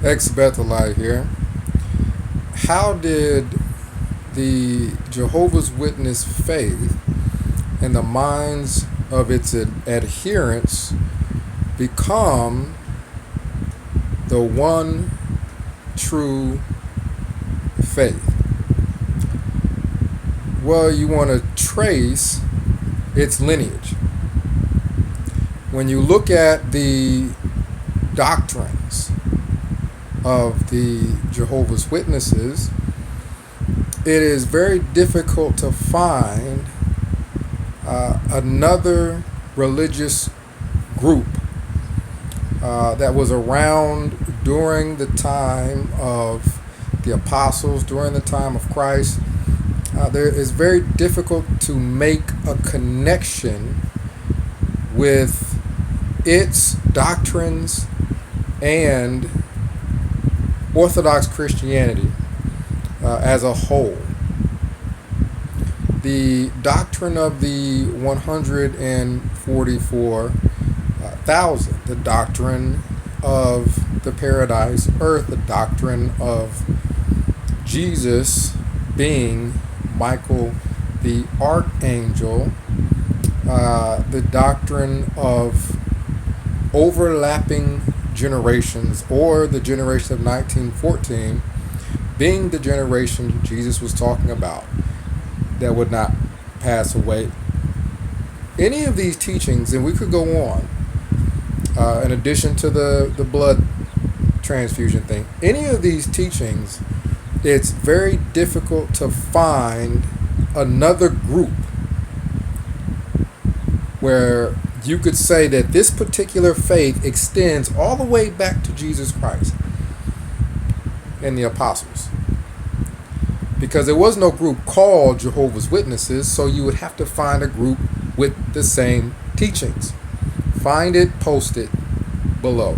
Ex-Bethelite here. How did the Jehovah's Witness faith in the minds of its adherents become the one true faith? Well, you want to trace its lineage. When you look at the doctrines of the Jehovah's Witnesses, it is very difficult to find another religious group that was around during the time of the apostles, during the time of Christ. There is very difficult to make a connection with its doctrines and Orthodox Christianity as a whole. The doctrine of the 144,000, the doctrine of the paradise earth, the doctrine of Jesus being Michael the archangel, the doctrine of overlapping generations, or the generation of 1914 being the generation Jesus was talking about that would not pass away. Any of these teachings, and we could go on, in addition to the blood transfusion thing, any of these teachings, it's very difficult to find another group where you could say that this particular faith extends all the way back to Jesus Christ and the apostles. Because there was no group called Jehovah's Witnesses, so you would have to find a group with the same teachings. Find it, post it below.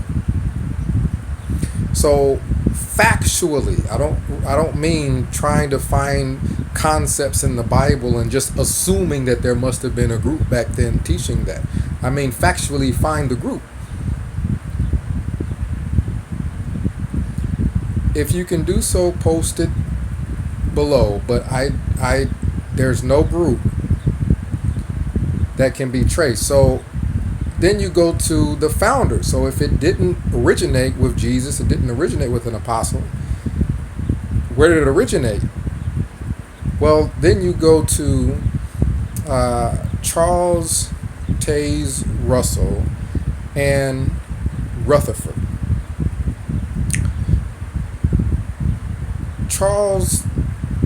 So factually, I don't mean trying to find concepts in the Bible and just assuming that there must have been a group back then teaching that. I mean factually find the group. If you can do so, post it below, but there's no group that can be traced. So then you go to the founders. So if it didn't originate with Jesus, it didn't originate with an apostle, where did it originate? Well, then you go to Charles Taze Russell and Rutherford. Charles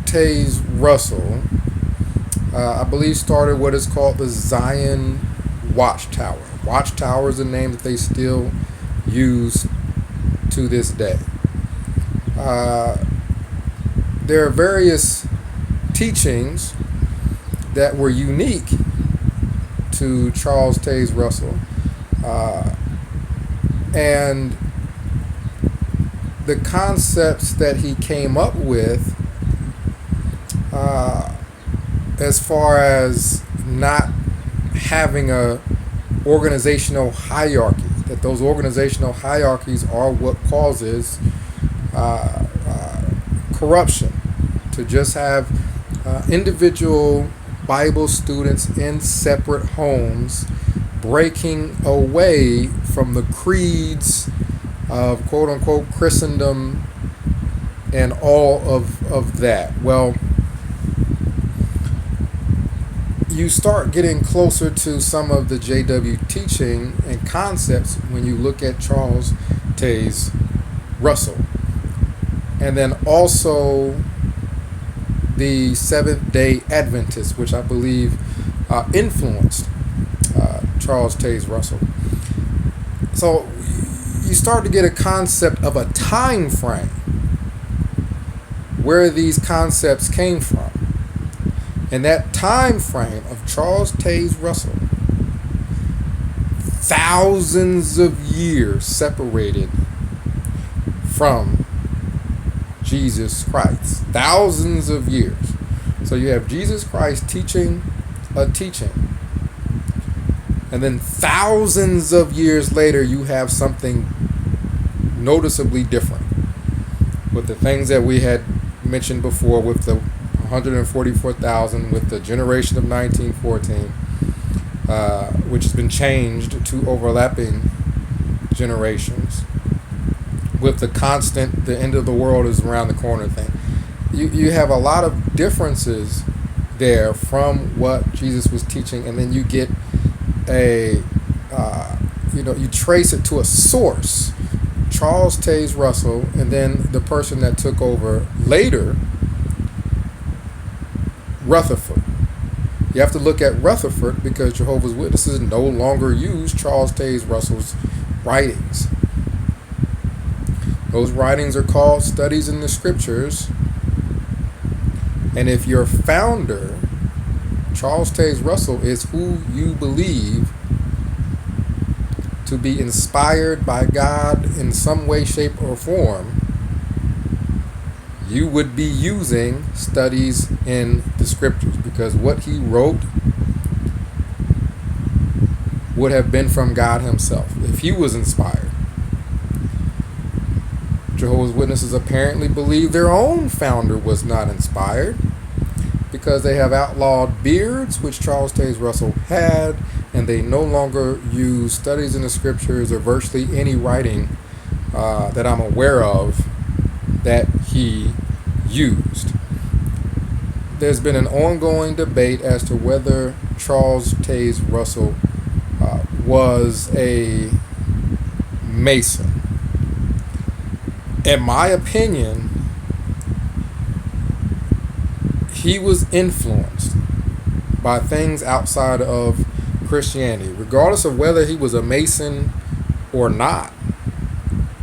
Taze Russell, I believe, started what is called the Zion Watchtower. Watchtower is a name that they still use to this day. There are various teachings that were unique to Charles Taze Russell, and the concepts that he came up with, as far as not having a organizational hierarchy, that those organizational hierarchies are what causes corruption. To just have individual Bible students in separate homes breaking away from the creeds of quote-unquote Christendom and all of that. Well, you start getting closer to some of the JW teaching and concepts when you look at Charles Taze Russell. And then also the Seventh-day Adventists, which I believe influenced Charles Taze Russell. So you start to get a concept of a time frame where these concepts came from. And that time frame of Charles Taze Russell, thousands of years separated from Jesus Christ. Thousands of years. So you have Jesus Christ teaching a teaching. And then thousands of years later, you have something noticeably different. With the things that we had mentioned before, with the 144,000, with the generation of 1914, which has been changed to overlapping generations, with the constant, the end of the world is around the corner thing. You have a lot of differences there from what Jesus was teaching, and then you get you trace it to a source, Charles Taze Russell, and then the person that took over later, Rutherford. You have to look at Rutherford because Jehovah's Witnesses no longer use Charles Taze Russell's writings. Those writings are called Studies in the Scriptures. And if your founder, Charles Taze Russell, is who you believe to be inspired by God in some way, shape, or form, you would be using Studies in the Scriptures, because what he wrote would have been from God himself if he was inspired. Jehovah's Witnesses apparently believe their own founder was not inspired, because they have outlawed beards, which Charles Taze Russell had, and they no longer use Studies in the Scriptures or virtually any writing that I'm aware of that he used. There's been an ongoing debate as to whether Charles Taze Russell was a Mason. In my opinion, he was influenced by things outside of Christianity. Regardless of whether he was a Mason or not,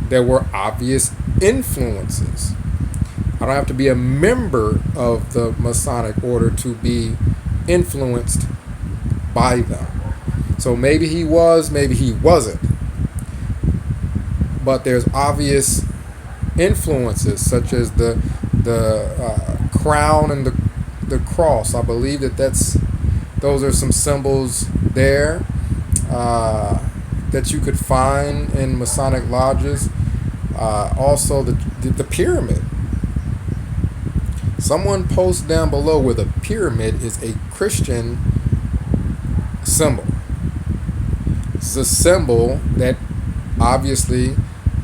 there were obvious influences. I don't have to be a member of the Masonic order to be influenced by them. So maybe he was, maybe he wasn't. But there's obvious influences, such as the crown and the cross. I believe those are some symbols there that you could find in Masonic lodges. Also the pyramid. Someone post down below where the pyramid is a Christian symbol. It's a symbol that obviously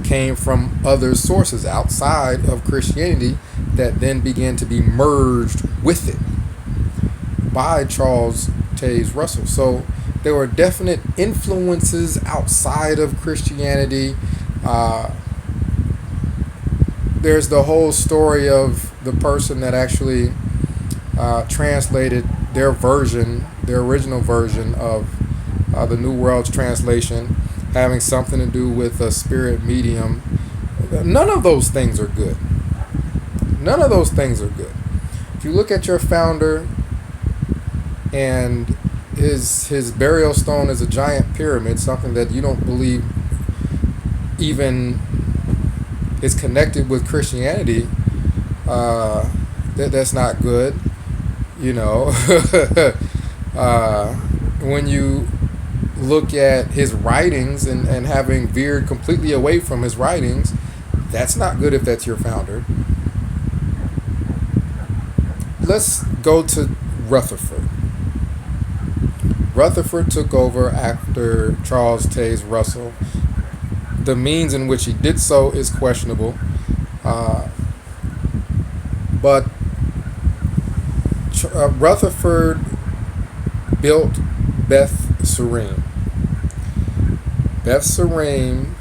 came from other sources outside of Christianity that then began to be merged with it by Charles Taze Russell. So there were definite influences outside of Christianity. There's the whole story of the person that actually translated their original version of the New World's translation, having something to do with a spirit medium. None of those things are good. None of those things are good. If you look at your founder, and his burial stone is a giant pyramid, something that you don't believe even is connected with Christianity, that's not good. When you look at his writings and having veered completely away from his writings, that's not good if that's your founder. Let's go to Rutherford. Rutherford took over after Charles Taze Russell. The means in which he did so is questionable, but Rutherford built Beth Serene. Beth Serene,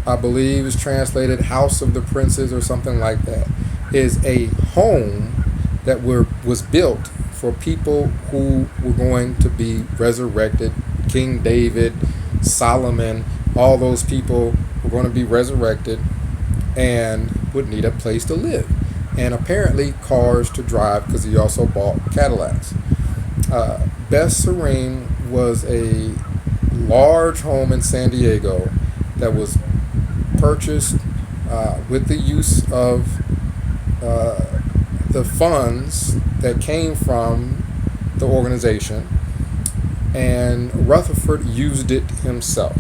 I believe, is translated House of the Princes or something like that, is a home that was built for people who were going to be resurrected. King David, Solomon, all those people were going to be resurrected and would need a place to live. And apparently cars to drive, because he also bought Cadillacs. Beth Serene was a large home in San Diego that was purchased with the use of the funds that came from the organization, and Rutherford used it himself.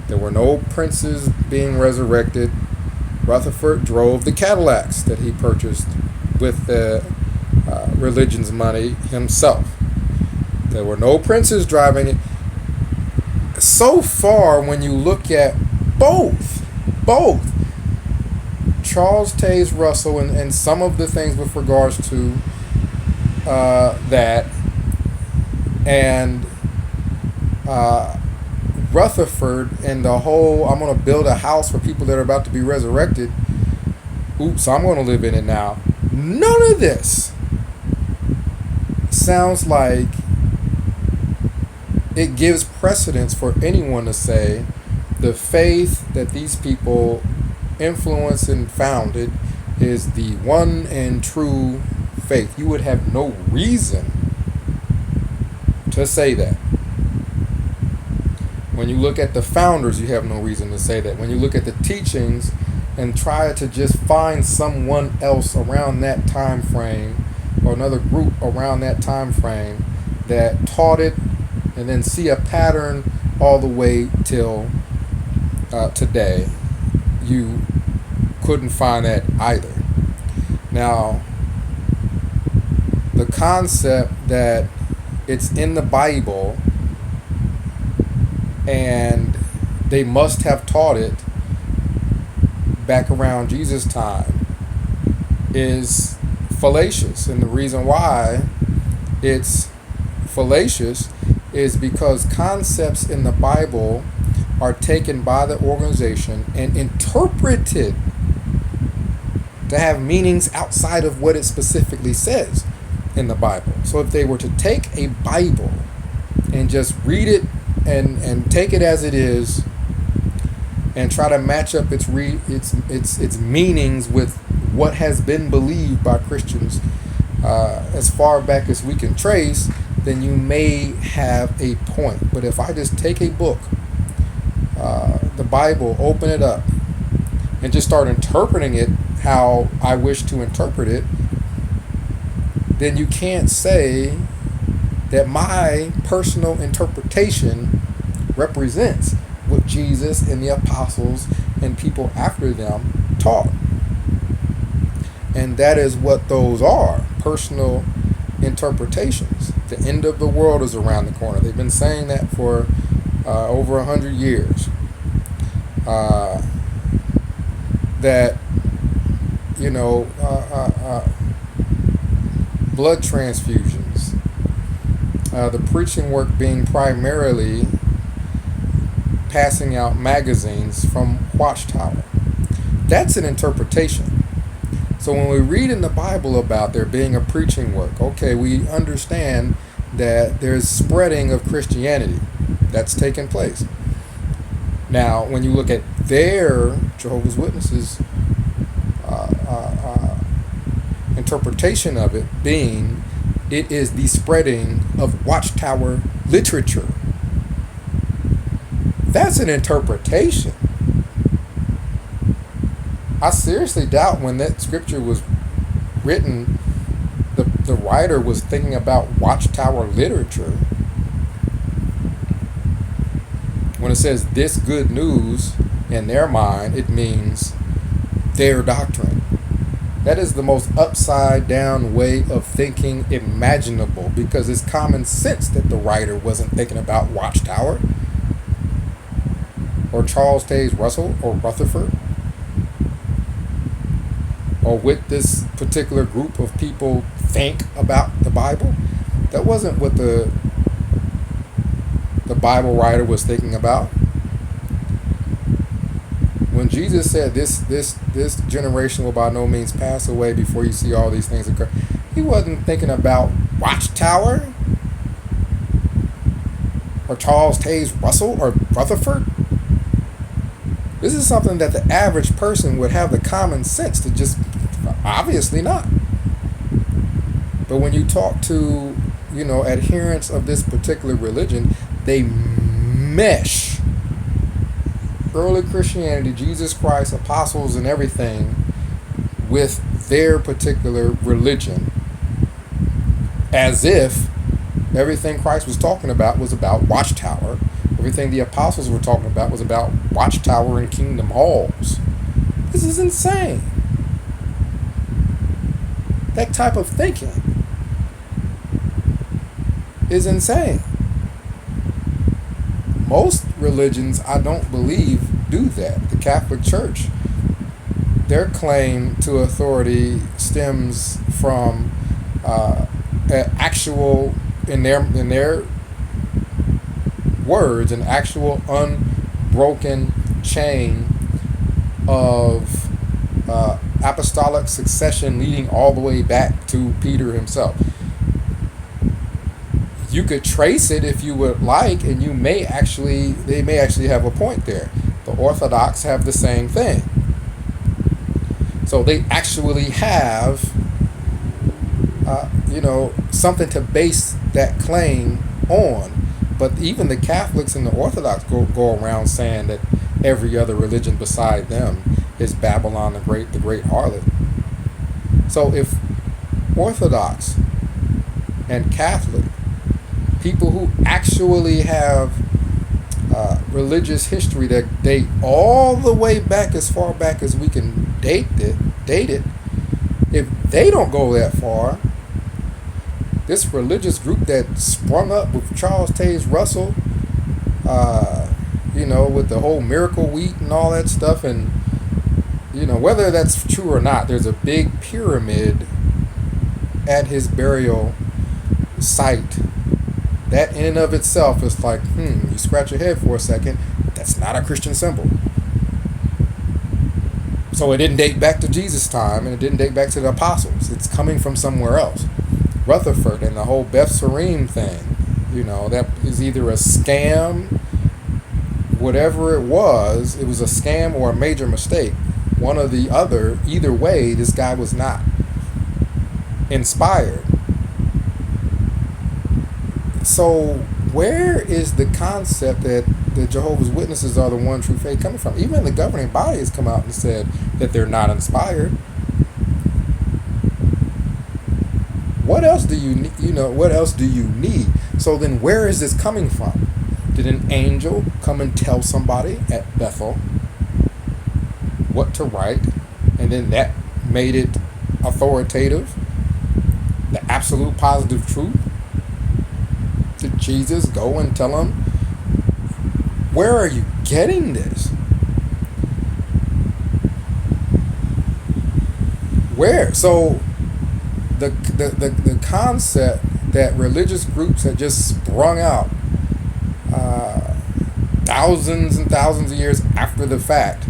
There were no princes being resurrected. Rutherford drove the Cadillacs that he purchased with the religion's money himself. There were no princes driving it. So far, when you look at both Charles Taze Russell and some of the things with regards to that, and Rutherford and the whole, I'm going to build a house for people that are about to be resurrected. Oops, I'm going to live in it now. None of this sounds like it gives precedence for anyone to say the faith that these people influenced and founded is the one and true faith. You would have no reason to say that. When you look at the founders, you have no reason to say that. When you look at the teachings and try to just find someone else around that time frame or another group around that time frame that taught it, and then see a pattern all the way till today, you couldn't find that either. Now, the concept that it's in the Bible and they must have taught it back around Jesus' time is fallacious. And the reason why it's fallacious is because concepts in the Bible are taken by the organization and interpreted to have meanings outside of what it specifically says in the Bible. So if they were to take a Bible and just read it and take it as it is and try to match up its meanings with what has been believed by Christians as far back as we can trace, then you may have a point. But if I just take a book, the Bible, open it up, and just start interpreting it how I wish to interpret it, then you can't say that my personal interpretation represents what Jesus and the apostles and people after them taught. And that is what those are, personal interpretations. The end of the world is around the corner. They've been saying that for over 100 years. That, blood transfusions, the preaching work being primarily passing out magazines from Watchtower. That's an interpretation. So when we read in the Bible about there being a preaching work, okay, we understand that there's spreading of Christianity that's taken place. Now, when you look at their Jehovah's Witnesses interpretation of it being, it is the spreading of Watchtower literature. That's an interpretation. I seriously doubt when that scripture was written, the writer was thinking about Watchtower literature. When it says this good news, in their mind, it means their doctrine. That is the most upside down way of thinking imaginable, because it's common sense that the writer wasn't thinking about Watchtower or Charles Taze Russell or Rutherford or what this particular group of people think about the Bible. That wasn't what the Bible writer was thinking about. When Jesus said this generation will by no means pass away before you see all these things occur, he wasn't thinking about Watchtower or Charles Taze Russell or Rutherford. This is something that the average person would have the common sense to just, obviously not. But when you talk to, adherents of this particular religion, they mesh early Christianity, Jesus Christ, apostles, and everything with their particular religion, as if everything Christ was talking about was about Watchtower Everything the apostles were talking about was about watchtower and kingdom halls. This is insane. That type of thinking is insane. Most religions, I don't believe, do that. The Catholic Church, their claim to authority stems from actual, in their words, an actual unbroken chain of apostolic succession leading all the way back to Peter himself. You could trace it if you would like, and they may actually have a point there. The Orthodox have the same thing. So they actually have, something to base that claim on. But even the Catholics and the Orthodox go around saying that every other religion beside them is Babylon the great harlot. So if Orthodox and Catholic, people who actually have religious history that date all the way back, as far back as we can date it, if they don't go that far, this religious group that sprung up with Charles Taze Russell, with the whole miracle wheat and all that stuff, and whether that's true or not, there's a big pyramid at his burial site. That in and of itself is like, you scratch your head for a second, that's not a Christian symbol. So it didn't date back to Jesus' time, and it didn't date back to the apostles. It's coming from somewhere else. Rutherford and the whole Beth Sarim thing, that is either a scam, whatever it was a scam or a major mistake. One or the other, either way, this guy was not inspired. So where is the concept that the Jehovah's Witnesses are the one true faith coming from? Even the governing body has come out and said that they're not inspired. What else do you need? So then where is this coming from? Did an angel come and tell somebody at Bethel what to write, and then that made it authoritative, the absolute positive truth? Did Jesus go and tell him? Where are you getting this? Where? So the concept that religious groups had just sprung out thousands and thousands of years after the fact,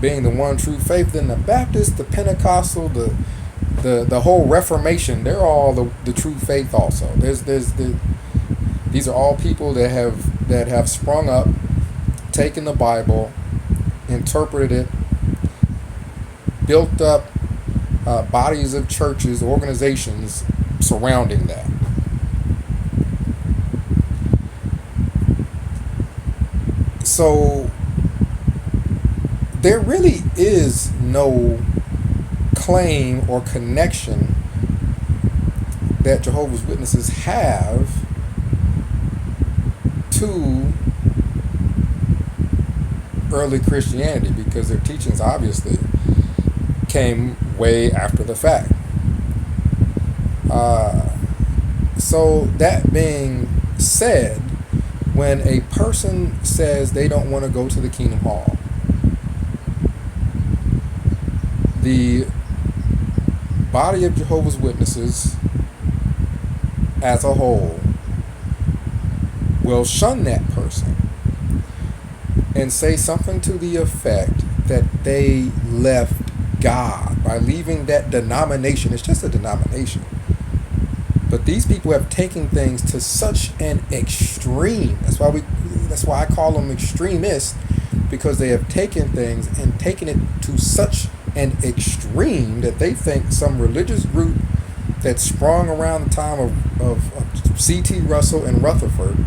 being the one true faith, then the Baptist, the Pentecostal, the whole Reformation, they're all the true faith also. These are all people that have sprung up, taken the Bible, interpreted it, built up bodies of churches, organizations surrounding that. So there really is no claim or connection that Jehovah's Witnesses have to early Christianity, because their teachings obviously came way after the fact. So that being said, when a person says they don't want to go to the Kingdom Hall, the body of Jehovah's Witnesses as a whole will shun that person and say something to the effect that they left God by leaving that denomination. It's just a denomination. But these people have taken things to such an extreme. That's why I call them extremists, because they have taken things and taken it to such an extreme that they think some religious group that sprung around the time of C.T. Russell and Rutherford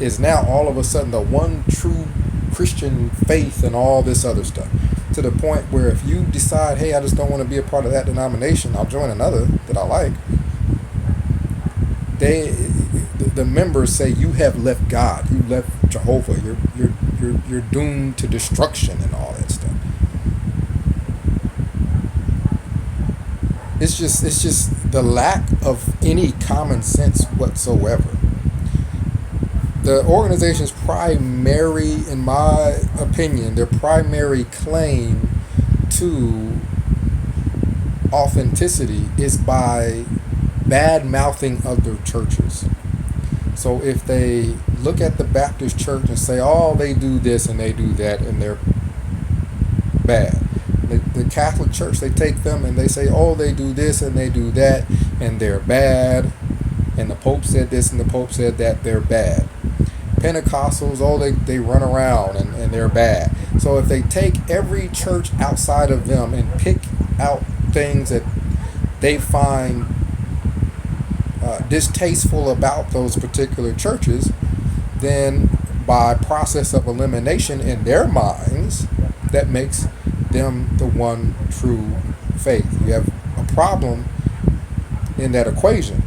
is now all of a sudden the one true Christian faith and all this other stuff. To the point where if you decide, hey, I just don't want to be a part of that denomination, I'll join another that I like, the members say you have left God, you left Jehovah. You're doomed to destruction and all that stuff. It's just the lack of any common sense whatsoever. The organization's primary, in my opinion, their primary claim to authenticity is by bad mouthing other churches. So if they look at the Baptist church and say, oh, they do this and they do that and they're bad. The Catholic church, they take them and they say, oh, they do this and they do that and they're bad. And the Pope said this and the Pope said that, they're bad. Pentecostals, oh, they run around and they're bad. So if they take every church outside of them and pick out things that they find distasteful about those particular churches, then by process of elimination in their minds, that makes them the one true faith. You have a problem in that equation,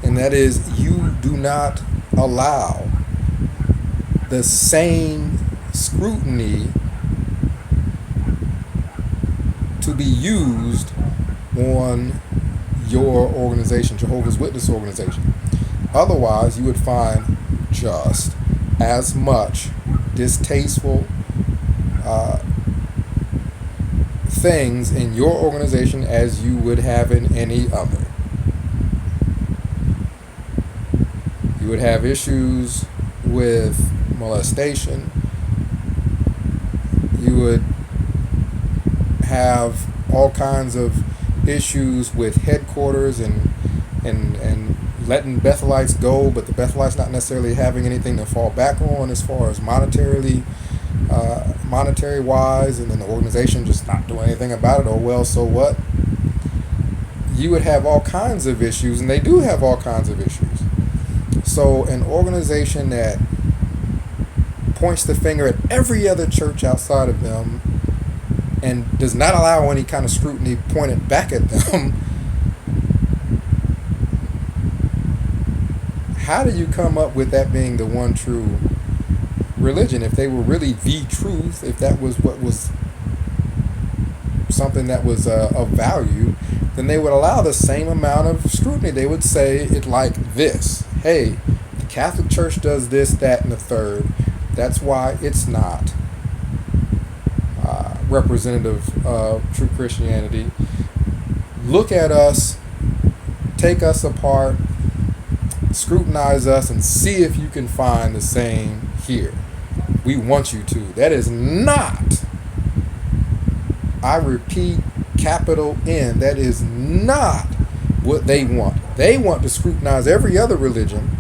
and that is you do not allow the same scrutiny to be used on your organization, Jehovah's Witness organization. Otherwise, you would find just as much distasteful things in your organization as you would have in any other. You would have issues with molestation. You would have all kinds of issues with headquarters and letting Bethelites go, but the Bethelites not necessarily having anything to fall back on as far as monetary wise, and then the organization just not doing anything about it. Oh well, so what? You would have all kinds of issues, and they do have all kinds of issues. So an organization that points the finger at every other church outside of them and does not allow any kind of scrutiny pointed back at them, how do you come up with that being the one true religion? If they were really the truth, if that was what was something that was of value, then they would allow the same amount of scrutiny. They would say it like this: hey, the Catholic Church does this, that, and the third. That's why it's not representative of true Christianity. Look at us, take us apart, scrutinize us, and see if you can find the same here. We want you to. That is not, I repeat, capital N, that is not what they want. They want to scrutinize every other religion.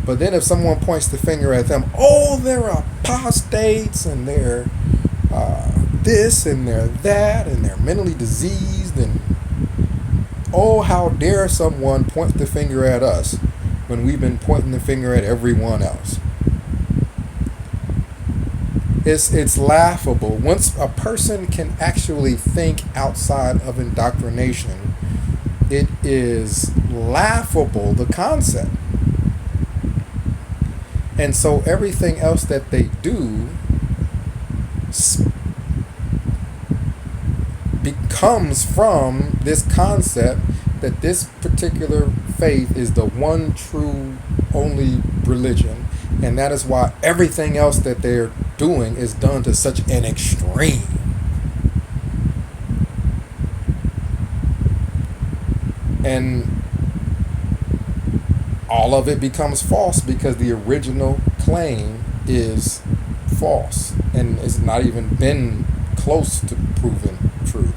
But then if someone points the finger at them, oh, they're apostates and they're this and they're that and they're mentally diseased, and oh, how dare someone point the finger at us when we've been pointing the finger at everyone else. It's laughable. Once a person can actually think outside of indoctrination, it is laughable, the concept. And so everything else that they do becomes from this concept that this particular faith is the one true only religion, and that is why everything else that they're doing is done to such an extreme. And all of it becomes false because the original claim is false and it's not even been close to proven true.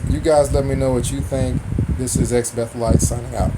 You guys let me know what you think. This is Ex-Bethelite signing out.